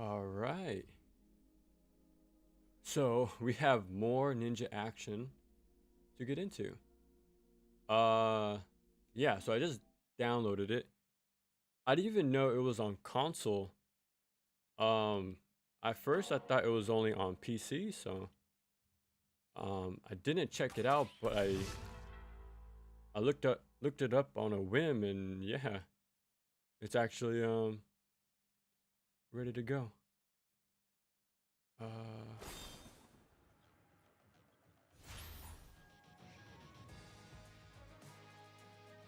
All right. So we have more ninja action to get into. Uh, yeah. So I just downloaded it. I didn't even know it was on console. Um, at first I thought it was only on PC. So I didn't check it out, but I looked it up on a whim, and yeah, it's actually ready to go. Uh.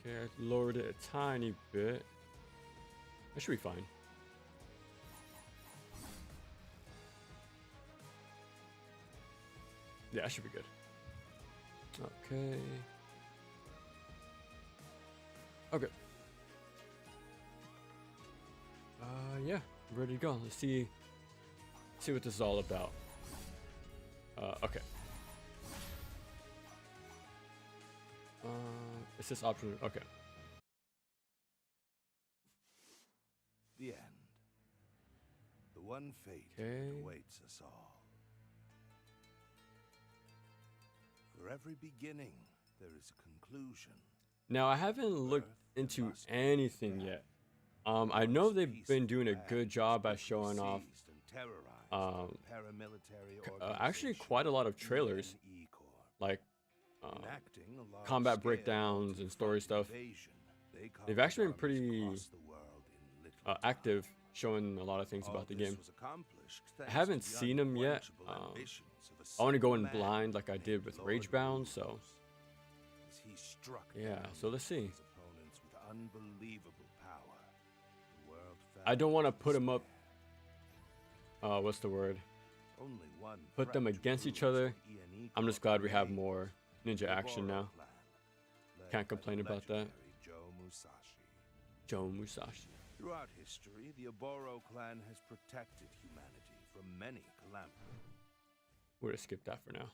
Okay, I lowered it a tiny bit. That should be fine. Yeah, that should be good. Okay. Okay. Yeah, ready to go. Let's see what this is all about. Okay. It's this option. Okay. The end. The one fate Okay. that awaits us all. For every beginning, there is a conclusion. Now, I haven't looked into anything yet. I know they've been doing a good job at showing off actually quite a lot of trailers, like combat breakdowns and story stuff. They've actually been pretty active, showing a lot of things about the game. I haven't seen them yet. I want to go in blind like I did with Ragebound, so yeah. So let's see. I don't want to put them up. What's the word? Put them against each other. I'm just glad we have more ninja action now. Can't complain about that. Joe Musashi. Throughout history, the Oboro clan has protected humanity from many calamities. We're gonna skip that for now.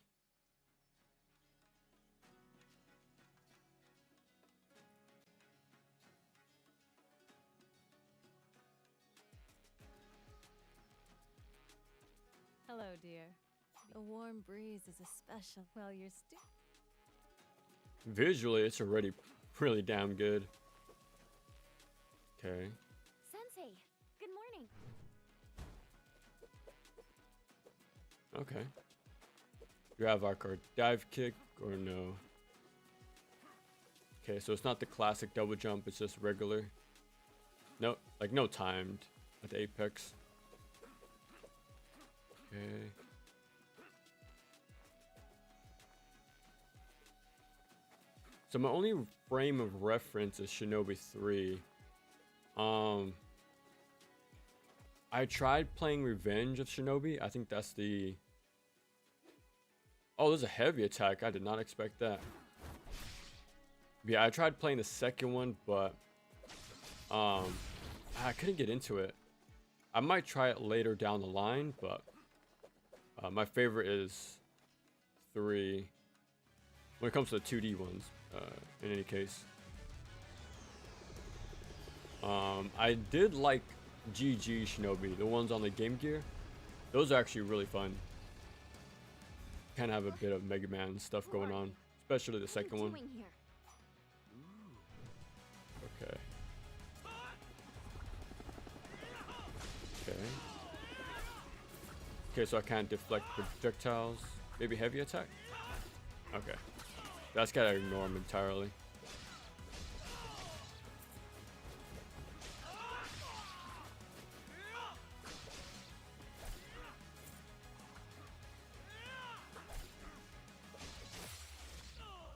Hello, dear. The warm breeze is a special. Well, you're still. Visually, it's already really damn good. Okay. Sensei, good morning. Okay. You have our card dive kick or no? Okay, so it's not the classic double jump, it's just regular. No, like no timed at the apex. Okay. So my only frame of reference is Shinobi 3. I tried playing Revenge of Shinobi. I think that's the... Oh, there's a heavy attack. I did not expect that. Yeah, I tried playing the second one, but I couldn't get into it. I might try it later down the line, but my favorite is 3 when it comes to the 2D ones, in any case. I did like GG Shinobi, the ones on the Game Gear. Those are actually really fun. Kind of have a bit of Mega Man stuff going on, especially the second one. Okay. Okay. Okay, so I can't deflect projectiles. Maybe heavy attack? Okay. That's gotta ignore him entirely.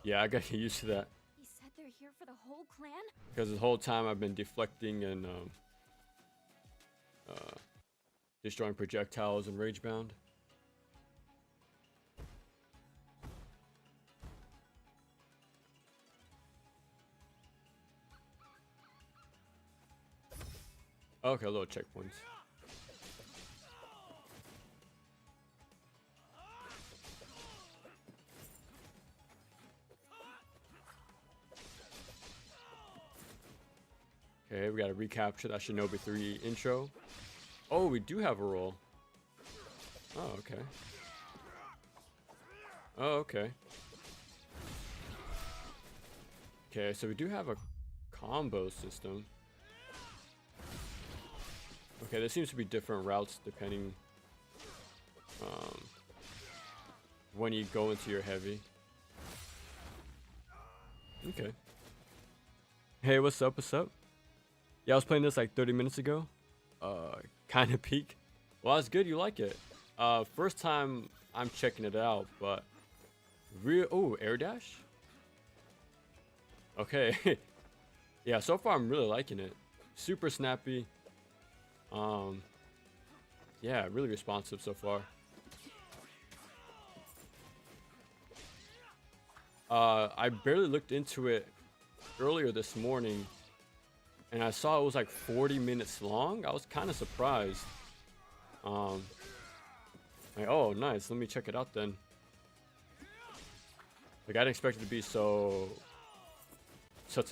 Yeah, I gotta get used to that. He said they're here for the whole clan? Because this whole time I've been deflecting and destroying projectiles and Ragebound. Okay, little checkpoints. Okay, we gotta recapture that Shinobi 3 intro. Oh, we do have a roll. Oh, okay. Oh, okay. Okay, so we do have a combo system. Okay, there seems to be different routes depending when you go into your heavy. Okay. Hey, what's up? What's up? Yeah, I was playing this like 30 minutes ago. Kind of peak. Well, that's good. You like it. First time I'm checking it out, but oh, air dash. Okay. Yeah, so far I'm really liking it. Super snappy. Yeah, really responsive so far. I barely looked into it earlier this morning, and I saw it was like 40 minutes long. I was kind of surprised. Like, oh, nice. Let me check it out then. Like, I didn't expect it to be such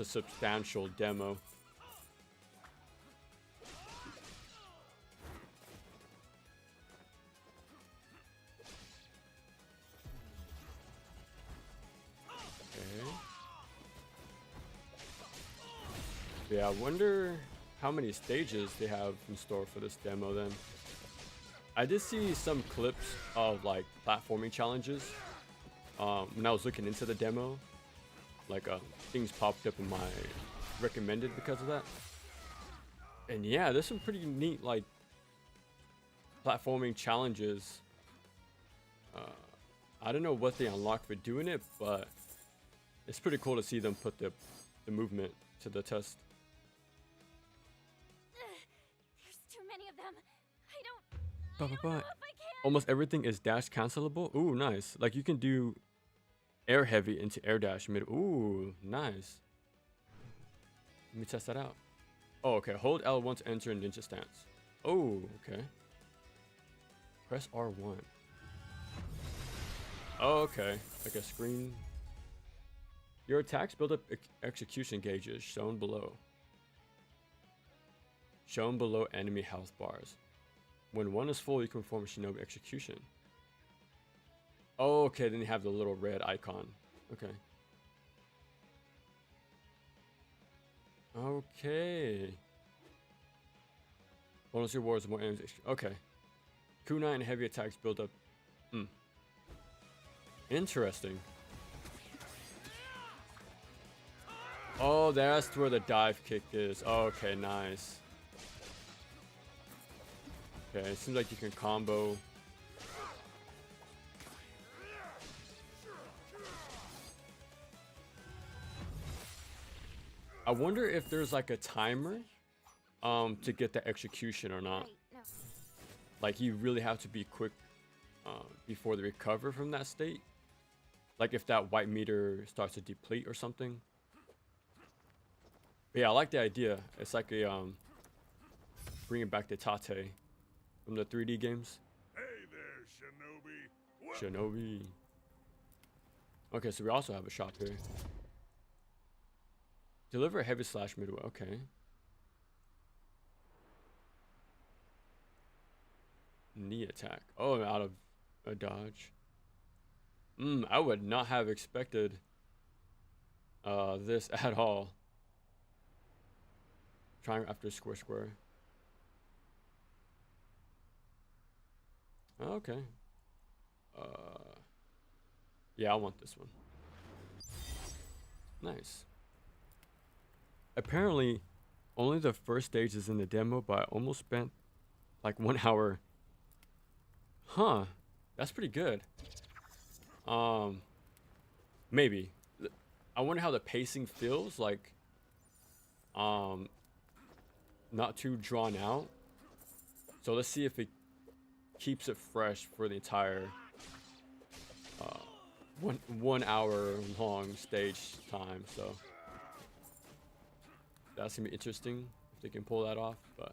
a substantial demo. Okay. Yeah, I wonder how many stages they have in store for this demo then. I did see some clips of like platforming challenges when I was looking into the demo. Like things popped up in my recommended because of that. And yeah, there's some pretty neat like platforming challenges. I don't know what they unlock for doing it, but it's pretty cool to see them put the movement to the test. There's too many of them. I don't know if I can. Almost everything is dash cancelable. Ooh, nice. Like you can do air heavy into air dash mid. Ooh, nice. Let me test that out. Oh, okay. Hold L1 to enter ninja stance. Oh, okay. Press R1. Oh, okay. Like a screen. Your attacks build up execution gauges shown below. Shown below enemy health bars. When one is full, you can perform a Shinobi execution. Oh, okay. Then you have the little red icon. Okay. Okay. Bonus rewards more enemies. Okay. Kunai and heavy attacks build up. Interesting. Oh, that's where the dive kick is. Okay, nice. Okay, it seems like you can combo. I wonder if there's like a timer to get the execution or not. Wait, no. Like you really have to be quick before they recover from that state. Like if that white meter starts to deplete or something. But yeah, I like the idea. It's like a bringing back the Tate from the 3D games. Hey there, Shinobi. Shinobi. Okay, so we also have a shop here. Deliver a heavy slash midway. Okay. Knee attack. Oh, I'm out of a dodge. I would not have expected this at all. Trying after square square. Okay. Yeah, I want this one. Nice. Apparently, only the first stage is in the demo, but I almost spent like 1 hour. Huh. That's pretty good. Maybe. I wonder how the pacing feels like. Not too drawn out. So let's see if it keeps it fresh for the entire 1 hour long stage time. So that's gonna be interesting if they can pull that off. But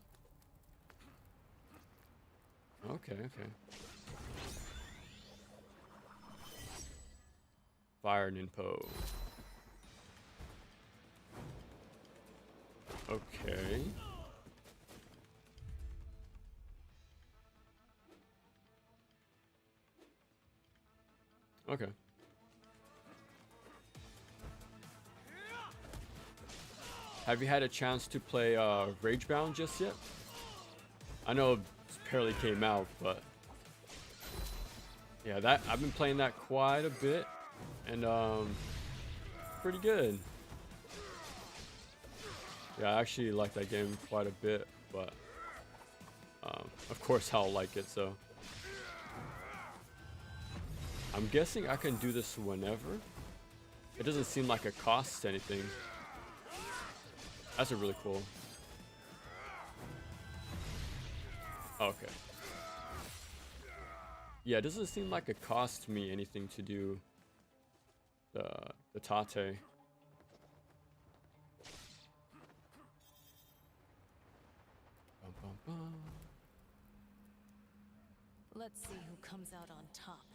okay. Fire Ninpo. Okay. Okay. Have you had a chance to play Ragebound just yet? I know it barely came out, but yeah, that I've been playing that quite a bit, and pretty good. Yeah, I actually like that game quite a bit, but of course I'll like it. So I'm guessing I can do this whenever. It doesn't seem like it costs anything. That's a really cool. Okay. Yeah, it doesn't seem like it costs me anything to do the tate. Bum, bum, bum. Let's see who comes out on top.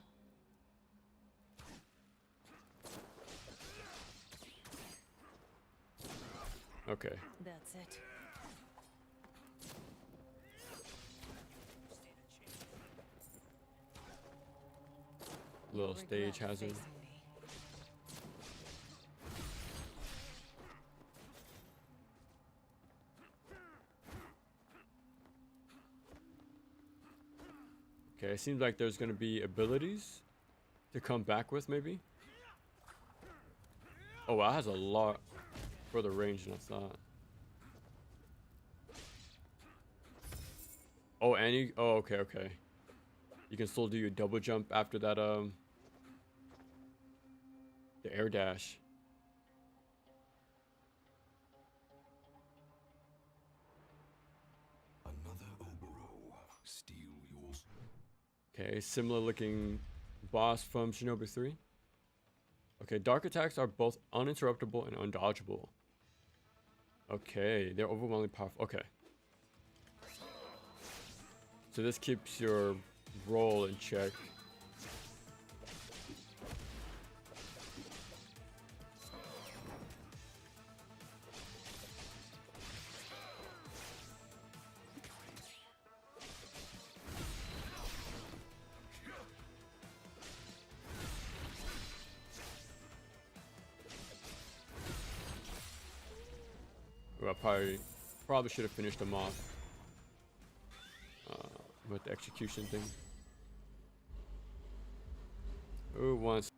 Okay. That's it. Little You'll stage regret hazard. facing me. Okay, it seems like there's gonna be abilities to come back with, maybe. Oh, wow, that has a lot further range than I thought. Oh, and you. Oh, okay, okay. You can still do your double jump after that. The air dash. Another Oboro. Steal yours. Okay, similar looking boss from Shinobi 3. Okay, dark attacks are both uninterruptible and undodgeable. Okay, they're overwhelmingly powerful. Okay. So this keeps your roll in check. Well, probably should have finished them off with the execution thing. Who wants?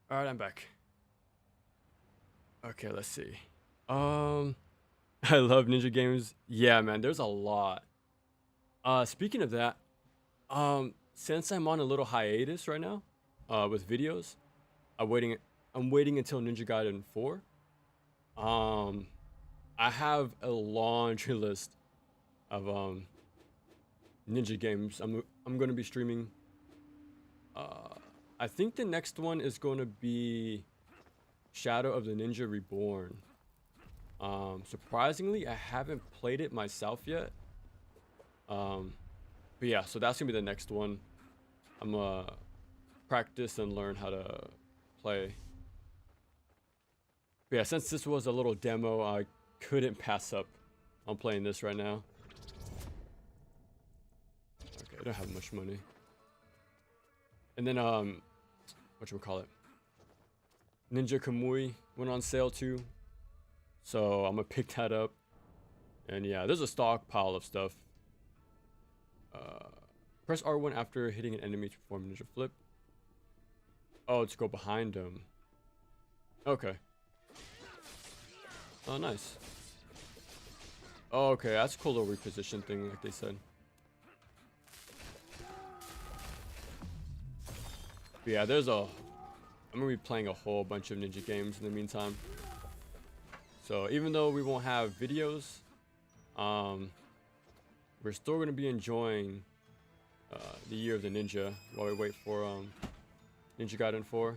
All right, I'm back. Okay, let's see. I love ninja games. Yeah, man, there's a lot. Speaking of that, since I'm on a little hiatus right now, with videos, I'm waiting. I'm waiting until Ninja Gaiden 4. Um, I have a laundry list of ninja games. I'm gonna be streaming. I think the next one is gonna be Shadow of the Ninja Reborn. Surprisingly, I haven't played it myself yet. But yeah, so that's gonna be the next one. I'm gonna practice and learn how to play. But yeah, since this was a little demo, I couldn't pass up on playing this right now. Okay. I don't have much money. And then whatchamacallit? Ninja Kamui went on sale too. So I'm gonna pick that up. And yeah, there's a stockpile of stuff. Press R1 after hitting an enemy to perform ninja flip. Oh, to go behind him. Okay. Oh, nice. Oh, okay, that's a cool little reposition thing, like they said. But yeah, I'm gonna be playing a whole bunch of ninja games in the meantime. So even though we won't have videos, we're still gonna be enjoying the Year of the Ninja while we wait for Ninja Gaiden 4.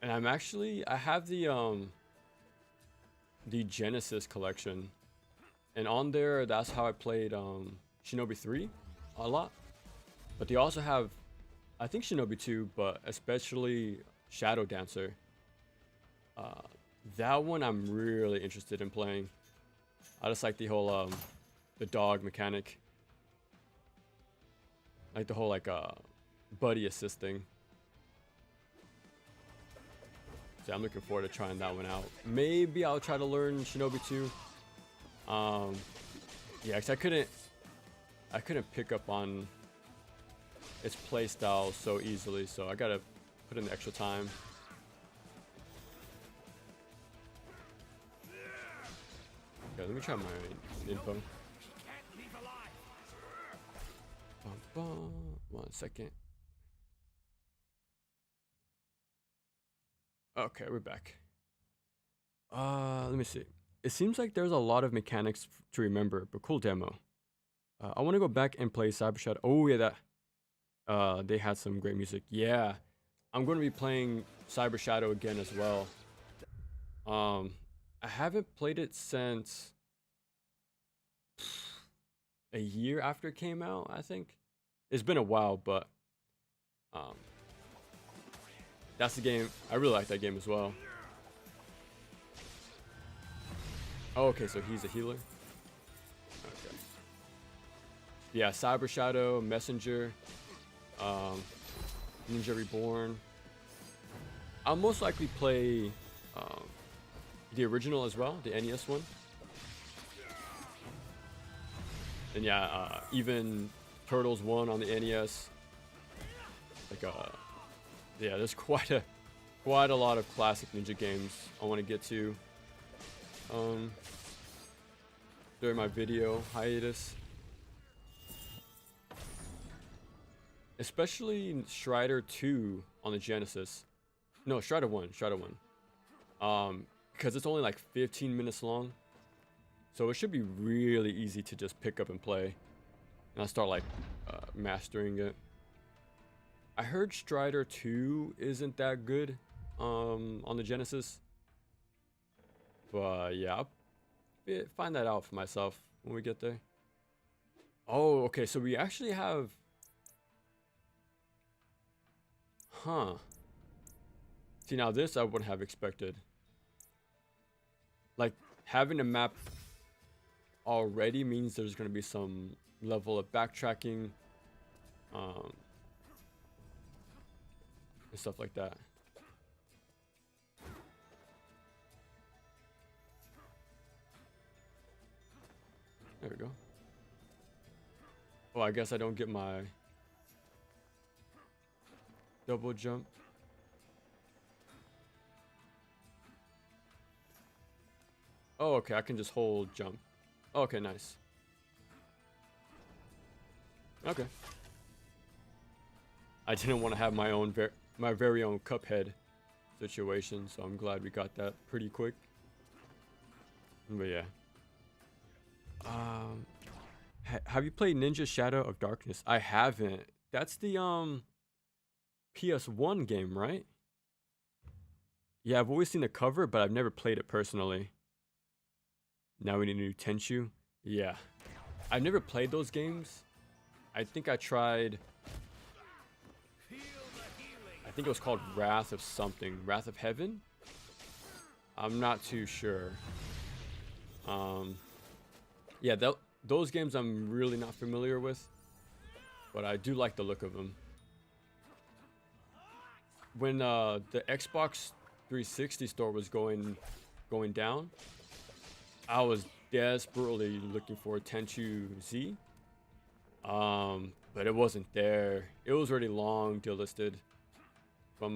And I have the Genesis collection, and on there that's how I played Shinobi 3 a lot. But they also have, I think, Shinobi 2, but especially Shadow Dancer. That one I'm really interested in playing. I just like the whole the dog mechanic, like the whole buddy assisting. So I'm looking forward to trying that one out. Maybe I'll try to learn Shinobi 2. Yeah, cause I couldn't pick up on its playstyle so easily, so I gotta put in the extra time. Okay, let me try my info. Bum, bum. 1 second. Okay, we're back. Let me see. It seems like there's a lot of mechanics to remember, but cool demo. I want to go back and play Cyber Shadow. Oh yeah, that. They had some great music. Yeah, I'm going to be playing Cyber Shadow again as well. I haven't played it since a year after it came out, I think. It's been a while, but that's the game. I really like that game as well. Oh, okay, so he's a healer. Okay. Yeah, Cyber Shadow, Messenger, Ninja Reborn. I'll most likely play the original as well, the NES one. And yeah, even Turtles 1 on the NES. Yeah, there's quite a lot of classic ninja games I want to get to during my video hiatus. Especially Strider 2 on the Genesis. No, Strider 1. Because it's only like 15 minutes long. So it should be really easy to just pick up and play. And I'll start mastering it. I heard Strider 2 isn't that good on the Genesis. But yeah, I'll find that out for myself when we get there. Oh, okay, so we actually have... Huh. See, now this I wouldn't have expected. Like, having a map already means there's going to be some level of backtracking and stuff like that. There we go. Oh, I guess I don't get my double jump. Oh, okay, I can just hold jump. Okay, nice. Okay. I didn't want to have my own my very own Cuphead situation, so I'm glad we got that pretty quick. But yeah. Have you played Ninja Shadow of Darkness? I haven't. That's the PS1 game, right? Yeah, I've always seen the cover, but I've never played it personally. Now we need a new Tenchu. Yeah. I've never played those games. I think I tried... I think it was called Wrath of something. Wrath of Heaven? I'm not too sure. Yeah, those games I'm really not familiar with, but I do like the look of them. When the Xbox 360 store was going down, I was desperately looking for Tenchu Z. But it wasn't there. It was already long delisted from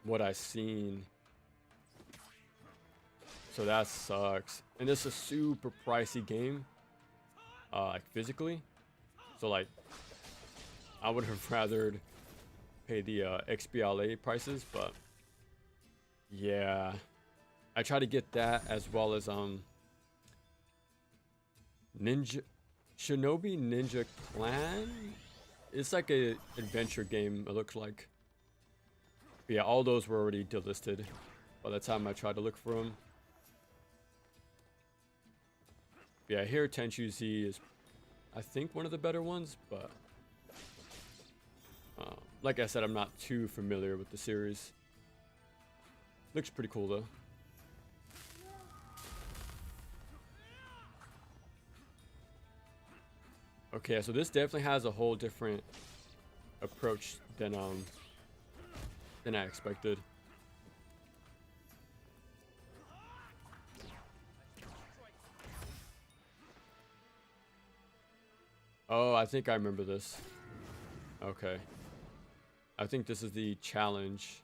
what I seen. So that sucks. And it's a super pricey game, like physically. So like, I would have rathered pay the XBLA prices, but yeah, I try to get that as well as Shinobi Ninja Clan. It's like a adventure game, it looks like. But yeah, all those were already delisted by the time I tried to look for them. But yeah, here Tenchu Z is, I think, one of the better ones, but like I said, I'm not too familiar with the series. Looks pretty cool though. Okay, so this definitely has a whole different approach than I expected. Oh, I think I remember this. Okay. I think this is the challenge.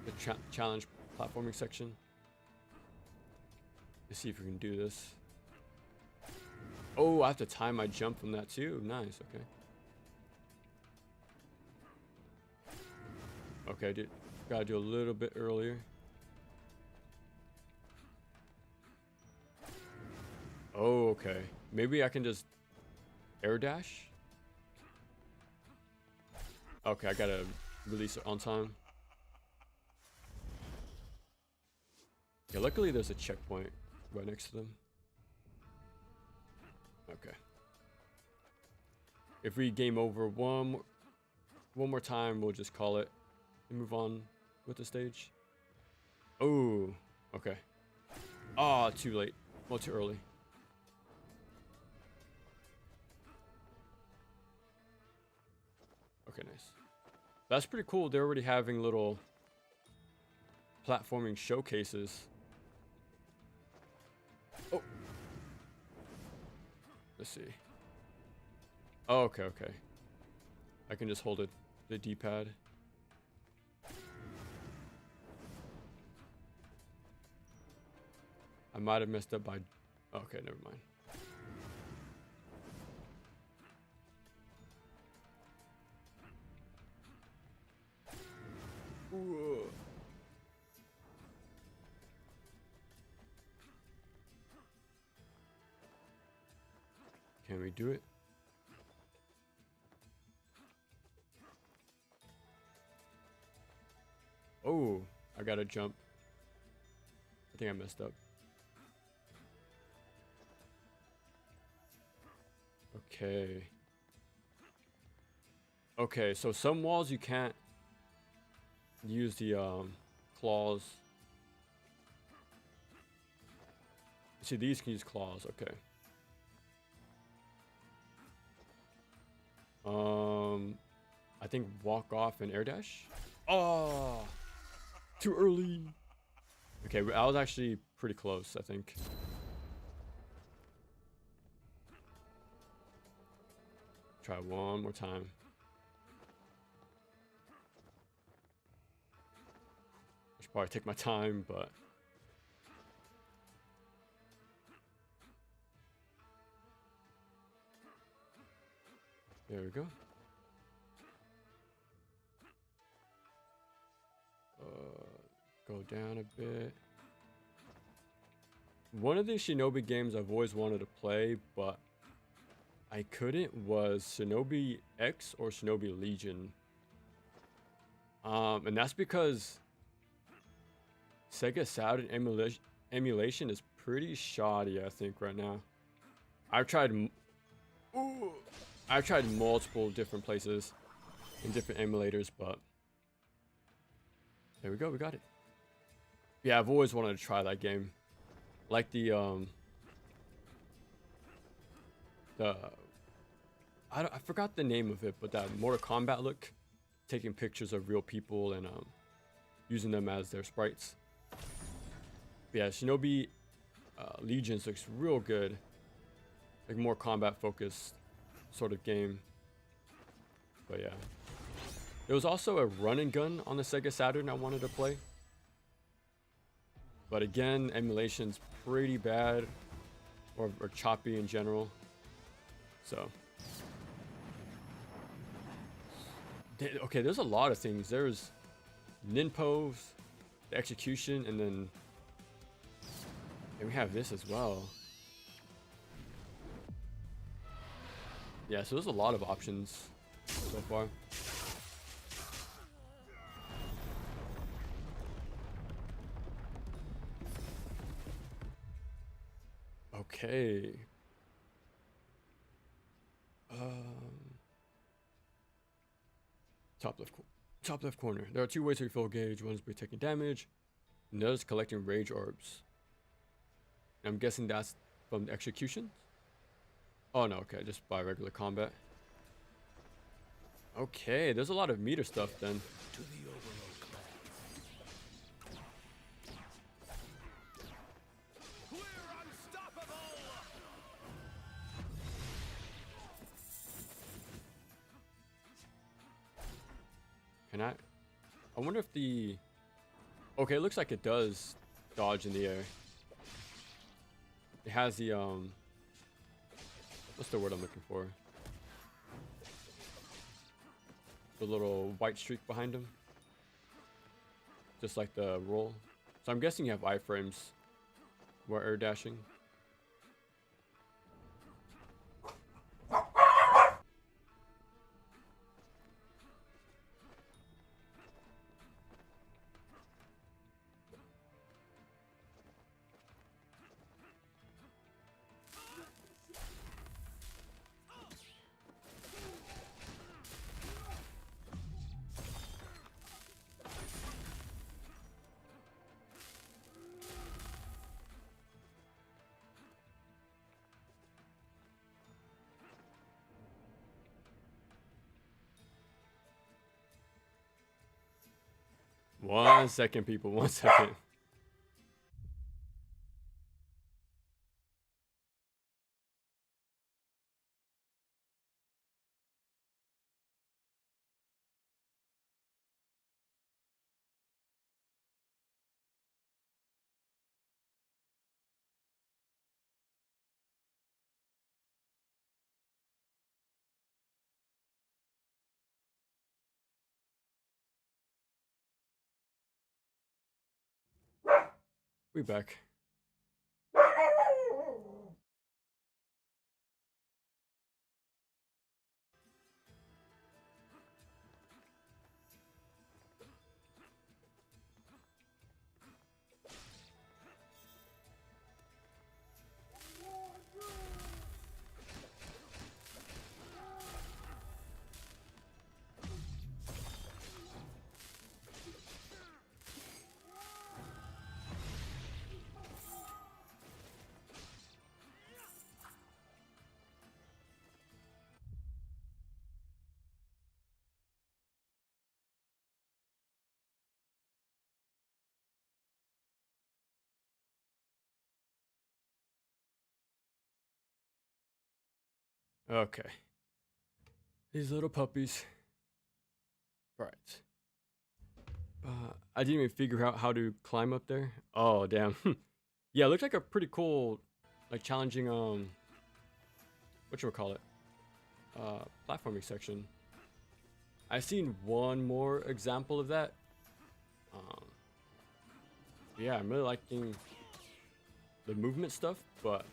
The challenge platforming section. Let's see if we can do this. Oh, I have to time my jump from that too. Nice, okay. Okay, dude. Gotta do a little bit earlier. Oh, okay. Maybe I can just air dash? Okay, I gotta release it on time. Yeah, luckily there's a checkpoint right next to them. Okay. If we game over one more time, we'll just call it and move on with the stage. Oh, okay. Ah, too late. Well, too early. Okay, nice. That's pretty cool. They're already having little platforming showcases. Oh. Let's see. Oh, okay, okay. I can just hold it, the D-pad. I might have messed up by... Okay, never mind. Ooh. Can we do it? Oh, I gotta jump. I think I messed up. Okay. Okay, so some walls you can't use the claws. See, these can use claws. Okay. I think walk off and air dash. Oh, too early. Okay, I was actually pretty close, I think. Try one more time. I should probably take my time, but there we go. Go down a bit. One of the Shinobi games I've always wanted to play, but I couldn't, was Shinobi X or Shinobi Legion. And that's because Sega Saturn emulation is pretty shoddy, I think, right now. I've tried multiple different places in different emulators, but There we go. We got it. Yeah, I've always wanted to try that game. Like the I forgot the name of it, but that Mortal Kombat look, taking pictures of real people and using them as their sprites. But yeah, Shinobi Legions looks real good. Like more combat focused sort of game. But yeah. There was also a run and gun on the Sega Saturn I wanted to play. But again, emulation's pretty bad or choppy in general. So. Okay, there's a lot of things. There's Ninpo's, the execution, and then we have this as well. Yeah, so there's a lot of options so far. Okay. Top left corner. There are two ways to refill a gauge. One is by taking damage, and the other is collecting rage orbs. I'm guessing that's from the execution. Oh no, okay, just by regular combat. Okay, there's a lot of meter stuff then. To the Overlord clan. We're unstoppable! Can I wonder if the... Okay, it looks like it does dodge in the air. It has the, what's the word I'm looking for? The little white streak behind him. Just like the roll. So I'm guessing you have iframes while air dashing. One second, people. 1 second. We back. Okay. These little puppies. Right. I didn't even figure out how to climb up there. Oh, damn. Yeah, it looked like a pretty cool, like challenging, whatchamacallit? Platforming section. I've seen one more example of that. Yeah, I'm really liking the movement stuff, but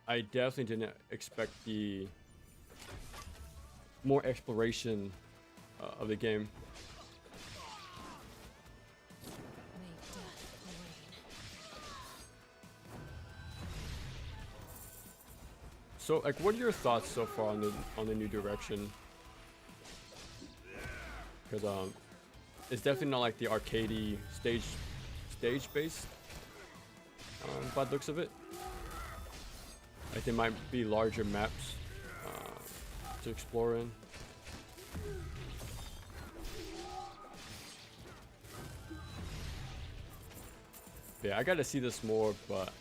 I definitely didn't expect the more exploration of the game. Make death rain. So, like, what are your thoughts so far on the new direction? Because It's definitely not like the arcadey stage based by the looks of it. Like there might be larger maps to explore in. Yeah, I gotta see this more, but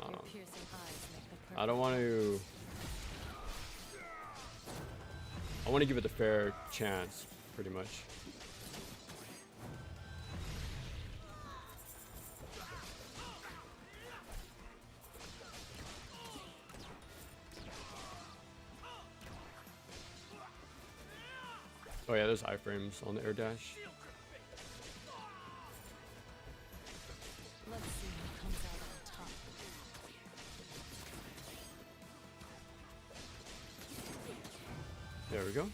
Your piercing eyes make the I don't want to. I want to give it a fair chance, pretty much. Oh yeah, there's iframes on the air dash. Let's see who comes out on top. There we go.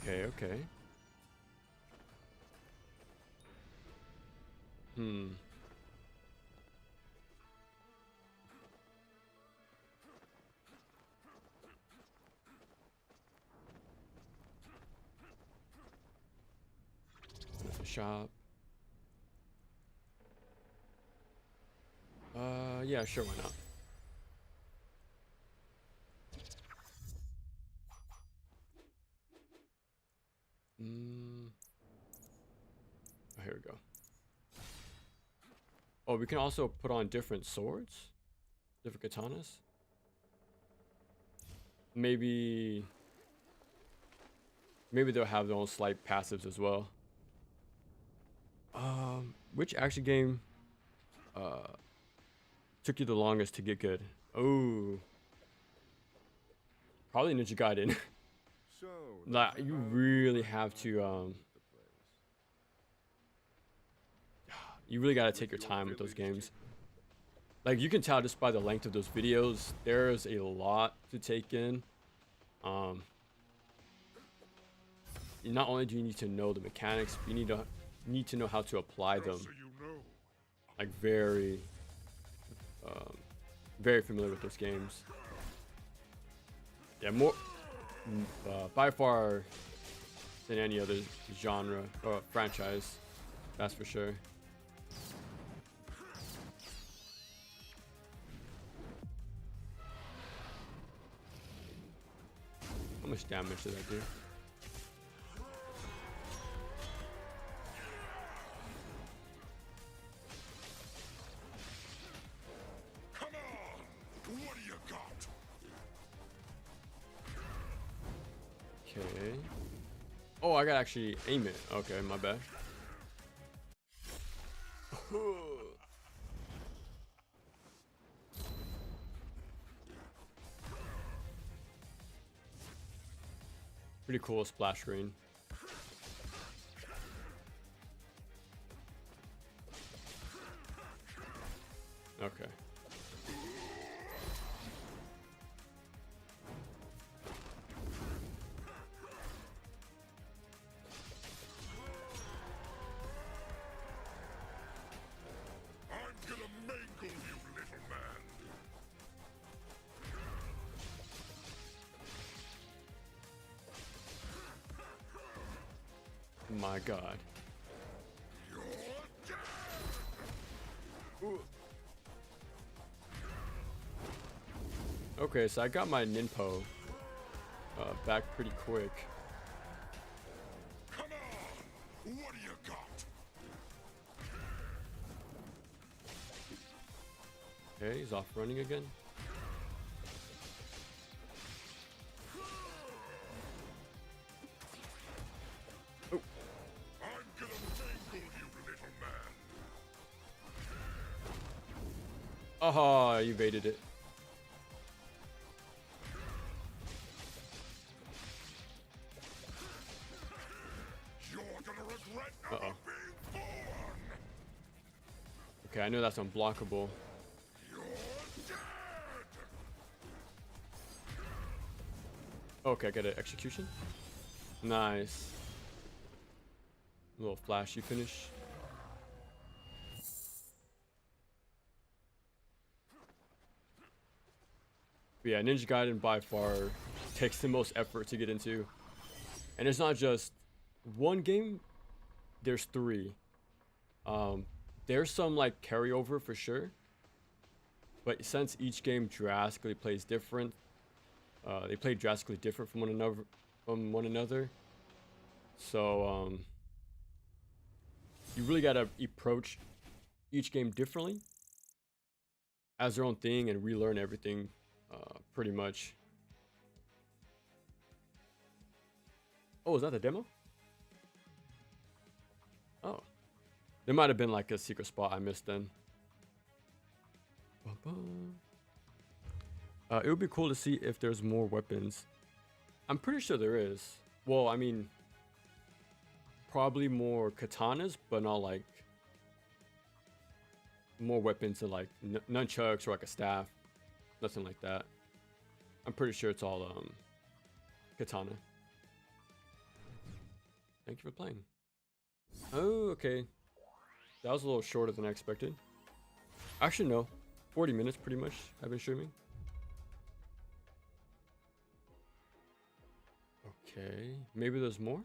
Okay, okay. There's a shop. Yeah, sure, why not? Oh, here we go. Oh, we can also put on different swords? Different katanas? Maybe they'll have their own slight passives as well. Which action game took you the longest to get good? Oh, probably Ninja Gaiden. So, Like, you really have to you really gotta take your time with those games. Like, you can tell just by the length of those videos, there's a lot to take in. Not only do you need to know the mechanics, but you need to know how to apply them. Like, very familiar with those games. Yeah, more by far than any other genre or franchise, that's for sure. How much damage did I do? Come on! What do you got? Okay. Oh, I gotta actually aim it. Okay, my bad. Pretty cool splash screen. Okay. I'm gonna mangle you, little man. My God. You're dead. Okay, so I got my Ninpo back pretty quick. Come on! What do you got? Okay, he's off running again. Oh, I'm gonna mangle you, little man. aha! You evaded it. You're gonna regret Uh-oh. never being born. Okay, I know that's unblockable. You're dead. Okay, I got an execution. Nice. A little flashy finish. But yeah, Ninja Gaiden by far takes the most effort to get into. And it's not just one game, there's 3. There's some like carryover for sure. But since each game drastically plays different, they play drastically different from one another. So you really gotta approach each game differently as their own thing and relearn everything pretty much. Oh, is that the demo? Oh, there might have been like a secret spot I missed then. It would be cool to see if there's more weapons. I'm pretty sure there is. Well, I mean, probably more katanas, but not like more weapons and like nunchucks or like a staff. Nothing like that. I'm pretty sure it's all katana. Thank you for playing. Oh, okay. That was a little shorter than I expected. Actually, no. 40 minutes pretty much I've been streaming. Okay, maybe there's more?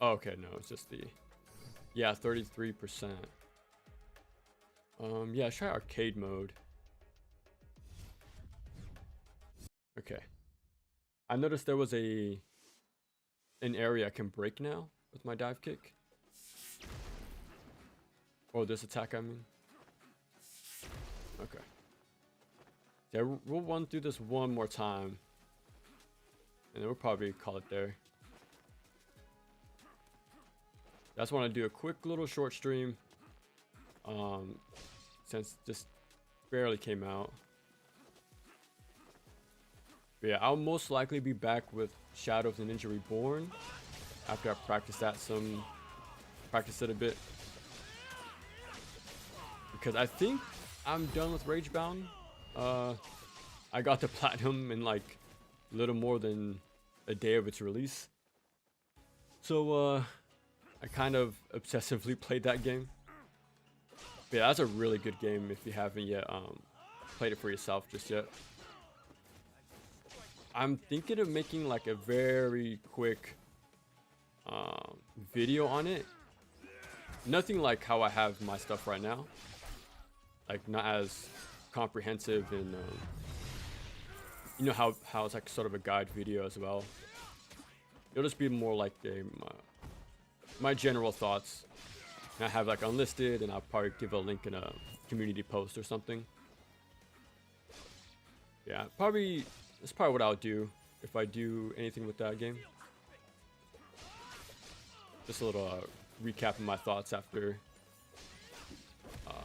Oh, okay, no, it's just the... Yeah, 33%. Yeah, let's try arcade mode. Okay. I noticed there was an area I can break now with my dive kick. Or this attack, I mean. Okay. Yeah, we'll run through this one more time. And then we'll probably call it there. I just want to do a quick little short stream. Since this barely came out. But yeah, I'll most likely be back with Shadow of the Ninja Reborn. After I practice it a bit. Because I think I'm done with Ragebound. I got the platinum in like a little more than a day of its release. So I kind of obsessively played that game. But yeah, that's a really good game if you haven't yet played it for yourself just yet. I'm thinking of making like a very quick video on it. Nothing like how I have my stuff right now. Like not as comprehensive and you know how it's like sort of a guide video as well. It'll just be more like my general thoughts. And I have like unlisted, and I'll probably give a link in a community post or something. Yeah, that's probably what I'll do if I do anything with that game. Just a little recap of my thoughts after.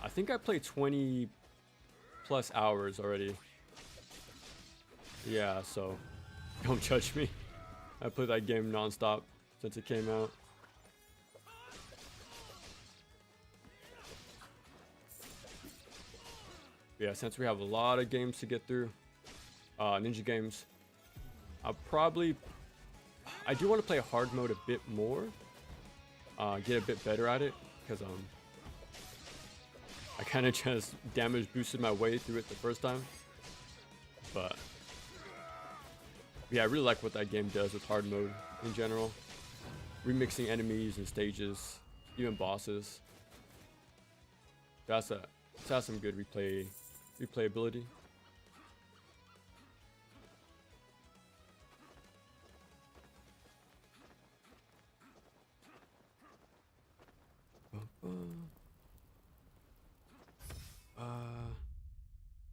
I think I played 20 plus hours already. Yeah, so don't judge me. I played that game nonstop since it came out. Yeah, since we have a lot of games to get through, ninja games, I do want to play hard mode a bit more, get a bit better at it, because I kind of just damage boosted my way through it the first time. But yeah, I really like what that game does with hard mode in general. Remixing enemies and stages, even bosses. That's some good replayability.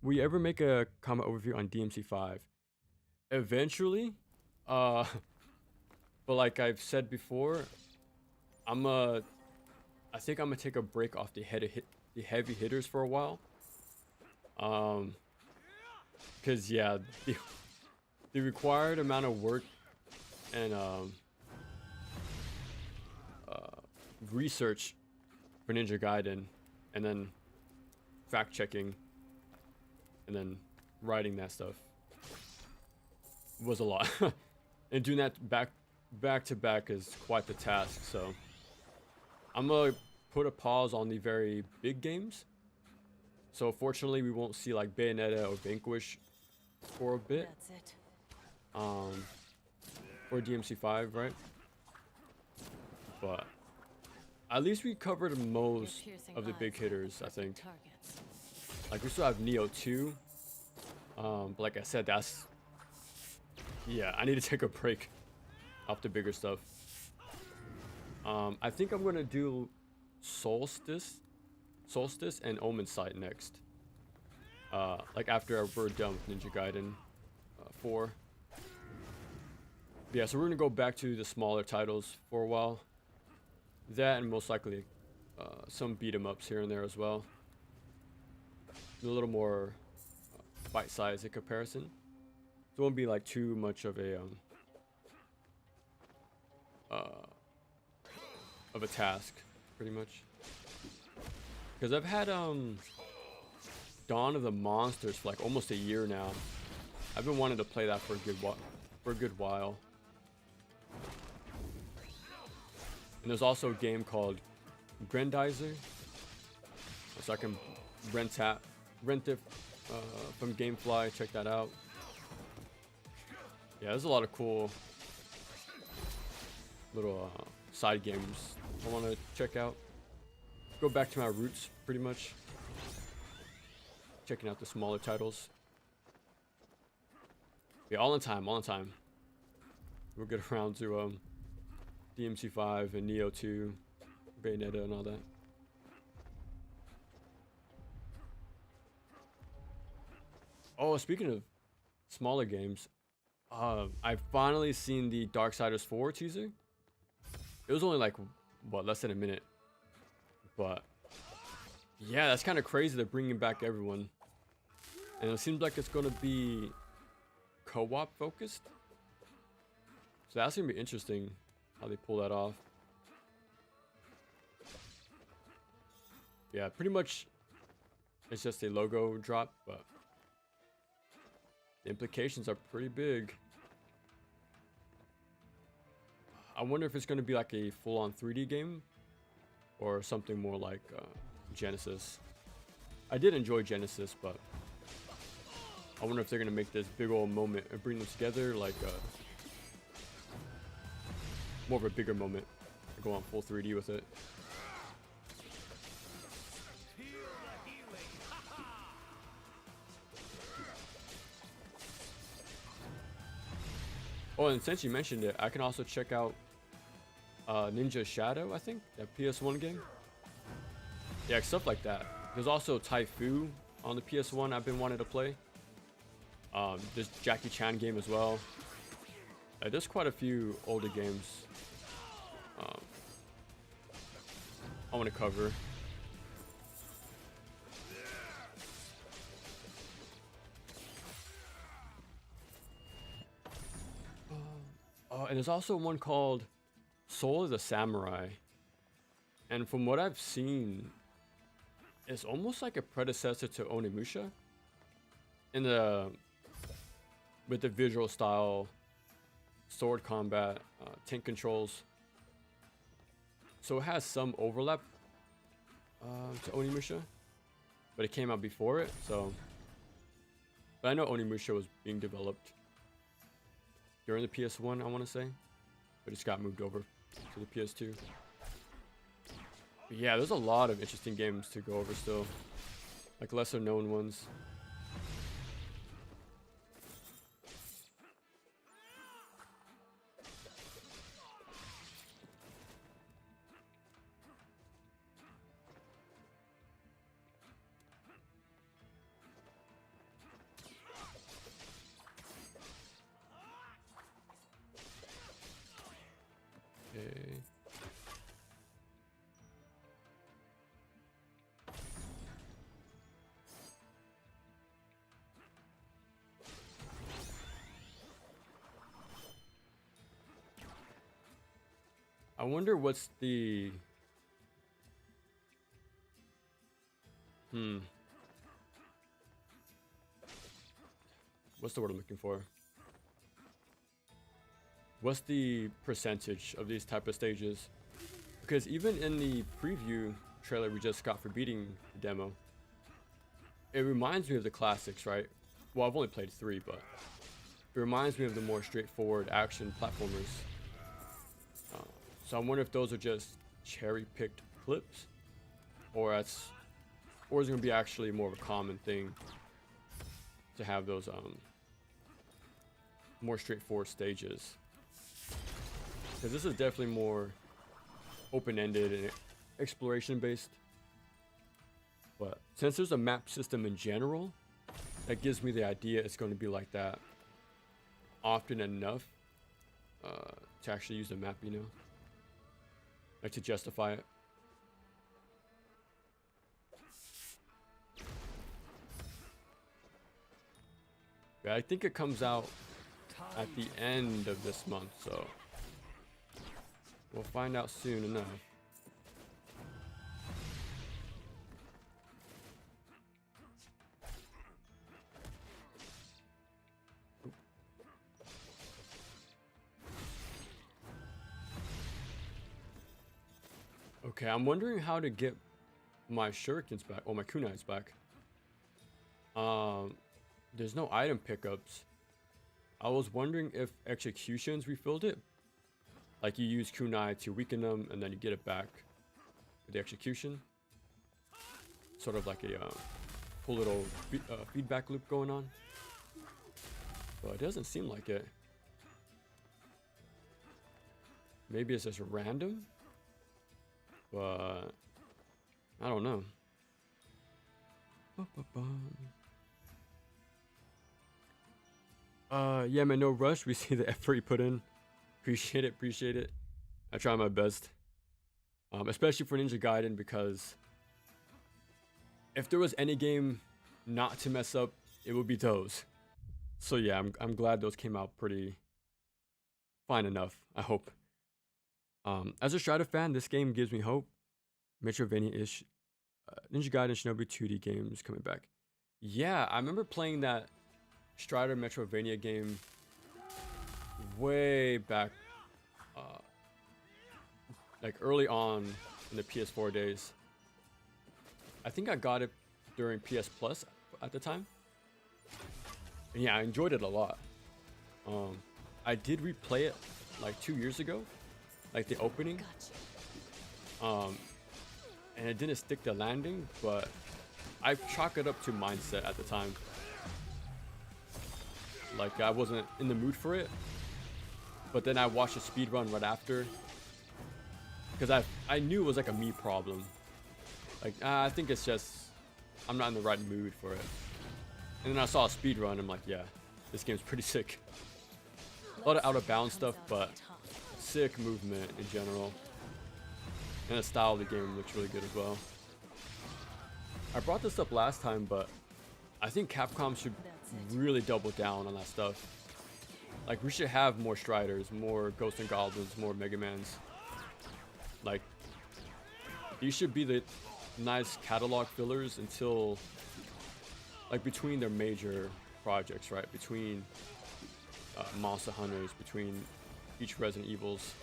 Will you ever make a comment overview on DMC5? Eventually, but like I've said before, I think I'm gonna take a break off the heavy hitters for a while. Cause yeah, the required amount of work and research for Ninja Gaiden, and then fact checking, and then writing that stuff was a lot. And doing that back to back is quite the task. So I'm gonna put a pause on the very big games So fortunately, we won't see like Bayonetta or Vanquish for a bit. That's it. For DMC5, right? But at least we covered most of the big hitters, I think. Targets. Like we still have Neo 2. But like I said, that's, yeah, I need to take a break off the bigger stuff. I think I'm gonna do Solstice and Omen Sight next. Like after we're done with Ninja Gaiden 4. Yeah, so we're gonna go back to the smaller titles for a while. That and most likely some beat 'em ups here and there as well. A little more bite size in comparison. So it won't be like too much of a task, pretty much. Because I've had Dawn of the Monsters for like almost a year now. I've been wanting to play that for a good while. And there's also a game called Grendizer, so I can rent it from GameFly. Check that out. Yeah, there's a lot of cool little side games I want to check out. Go back to my roots, pretty much. Checking out the smaller titles. Yeah, all in time. We'll get around to DMC5 and Neo 2, Bayonetta and all that. Oh, speaking of smaller games, I've finally seen the Darksiders 4 teaser. It was only like, what, less than a minute. But yeah, that's kind of crazy. They're bringing back everyone. And it seems like it's going to be co-op focused. So that's going to be interesting how they pull that off. Yeah, pretty much it's just a logo drop, but the implications are pretty big. I wonder if it's going to be like a full-on 3D game or something more like Genesis. I did enjoy Genesis, but I wonder if they're going to make this big old moment and bring them together like more of a bigger moment. Go on full 3D with it. Oh, and since you mentioned it, I can also check out Ninja Shadow, I think, that PS1 game. Yeah, stuff like that. There's also Taifu on the PS1 I've been wanting to play. There's Jackie Chan game as well. There's quite a few older games I want to cover. Oh, and there's also one called Soul of the Samurai. And from what I've seen, it's almost like a predecessor to Onimusha in with the visual style, sword combat, tank controls. So it has some overlap to Onimusha, but it came out before it. So, but I know Onimusha was being developed during the PS1, I want to say, but it's got moved over to the PS2. But yeah, there's a lot of interesting games to go over still, like lesser known ones. Okay. I wonder what's the what's the word I'm looking for? What's the percentage of these type of stages? Because even in the preview trailer we just got for beating the demo, it reminds me of the classics, right? Well, I've only played 3, but it reminds me of the more straightforward action platformers. So I wonder if those are just cherry-picked clips, or is it gonna be actually more of a common thing to have those more straightforward stages? Because this is definitely more open-ended and exploration-based. But since there's a map system in general, that gives me the idea it's going to be like that often enough to actually use the map, you know, like to justify it. Yeah, I think it comes out at the end of this month, so we'll find out soon enough. Okay, I'm wondering how to get my shurikens back, or my kunais back. There's no item pickups. I was wondering if executions refilled it. Like you use kunai to weaken them, and then you get it back with the execution. Sort of like a cool little feedback loop going on. But it doesn't seem like it. Maybe it's just random. But I don't know. Yeah, man, no rush. We see the effort you put in. Appreciate it, appreciate it. I try my best. Especially for Ninja Gaiden, because if there was any game not to mess up, it would be those. So yeah, I'm glad those came out pretty fine enough, I hope. As a Strider fan, this game gives me hope. Metroidvania-ish. Ninja Gaiden Shinobi 2D games coming back. Yeah, I remember playing that Strider Metroidvania game way back, like early on in the PS4 days. I think I got it during PS Plus at the time. And yeah, I enjoyed it a lot. I did replay it like 2 years ago, like the opening. And it didn't stick the landing, but I chalk it up to mindset at the time. Like I wasn't in the mood for it, but then I watched a speed run right after, because I knew it was like a me problem. Like I think it's just I'm not in the right mood for it. And then I saw a speed run. I'm like, yeah, this game's pretty sick. A lot of out of bounds stuff, but sick movement in general. And the style of the game looks really good as well. I brought this up last time, but I think Capcom should really double down on that stuff. Like we should have more Striders, more Ghosts and Goblins, more Mega Mans. Like these should be the nice catalog fillers until like between their major projects, right? Between Monster Hunters, between each Resident Evils.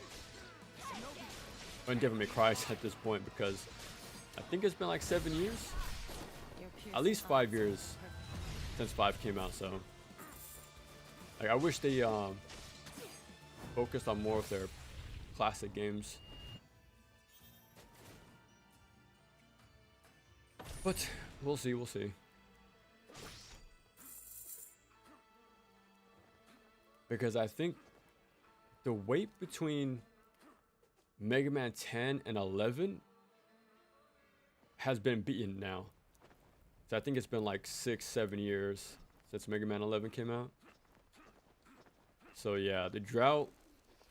And Devil May Cry at this point, because I think it's been like 7 years, at least 5 years since 5 came out. So like I wish they focused on more of their classic games, but we'll see, we'll see. Because I think the wait between Mega Man 10 and 11 has been beaten now. So I think it's been like 6-7 years since Mega Man 11 came out. So yeah, the drought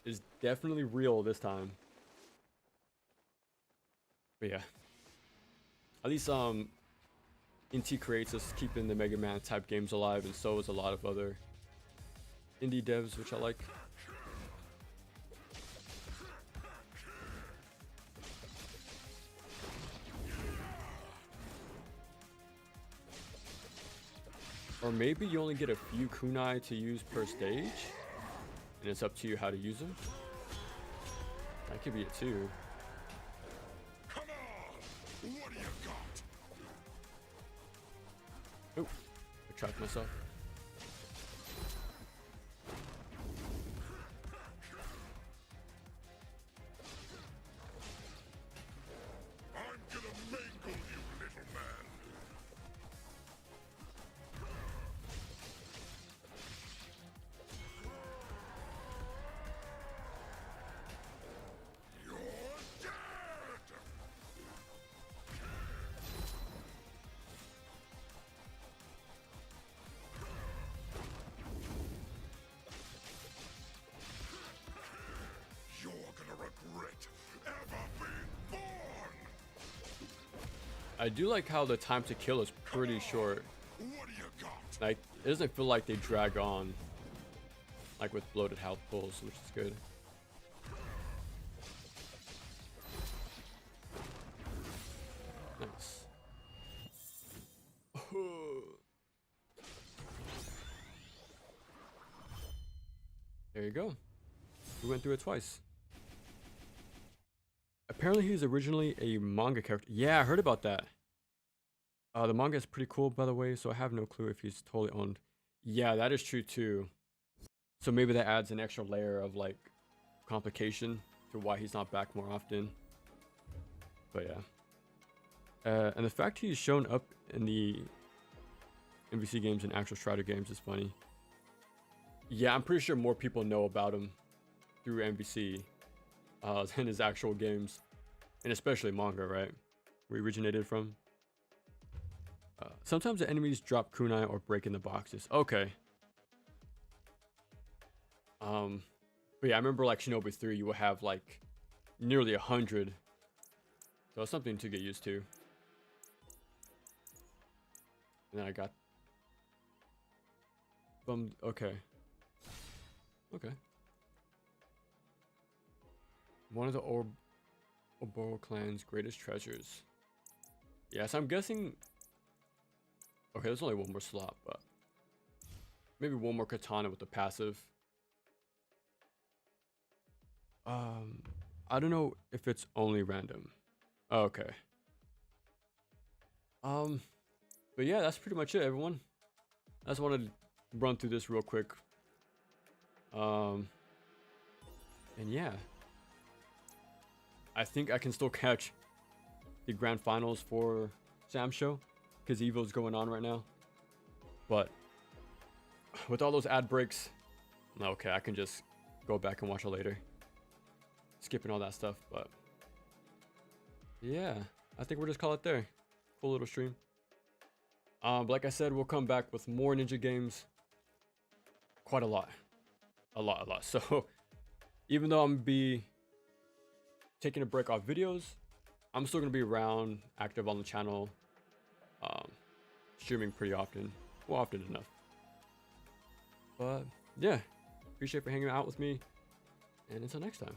is definitely real this time. But yeah, at least Inti Creates is keeping the Mega Man type games alive, and so is a lot of other indie devs, which I like. Or maybe you only get a few kunai to use per stage, and it's up to you how to use them. That could be it too. Come on! What do you got? Oh, I trapped myself. I'm gonna mangle you, little man. You're dead! You're gonna regret ever being born! I do like how the time to kill is pretty short. What do you got? Like, it doesn't feel like they drag on, like with bloated health pulls, which is good. Nice. There you go. We went through it twice. Apparently he's originally a manga character. Yeah, I heard about that. The manga is pretty cool, by the way, so I have no clue if he's totally owned. Yeah, that is true too. So maybe that adds an extra layer of like complication to why he's not back more often. But yeah. And the fact he's shown up in the MVC games and actual Strider games is funny. Yeah, I'm pretty sure more people know about him through MVC than his actual games. And especially manga, right? Where he originated from. Sometimes the enemies drop kunai or break in the boxes. Okay. But yeah, I remember like Shinobi 3, you will have like nearly 100. So it's something to get used to. And then I got bummed. Okay. Okay. One of the Oboro clan's greatest treasures. Yes, I'm guessing. Okay, there's only one more slot, but maybe one more katana with the passive. I don't know if it's only random. Okay. But yeah, that's pretty much it, everyone. I just wanted to run through this real quick. And yeah, I think I can still catch the grand finals for Sam Show because Evo's going on right now. But with all those ad breaks, okay, I can just go back and watch it later. Skipping all that stuff, but yeah, I think we'll just call it there. Cool little stream. But like I said, we'll come back with more ninja games. Quite a lot. A lot. So even though I'm gonna be taking a break off videos, I'm still gonna be around, active on the channel, streaming pretty often. Well, often enough. But yeah, appreciate for hanging out with me, and until next time.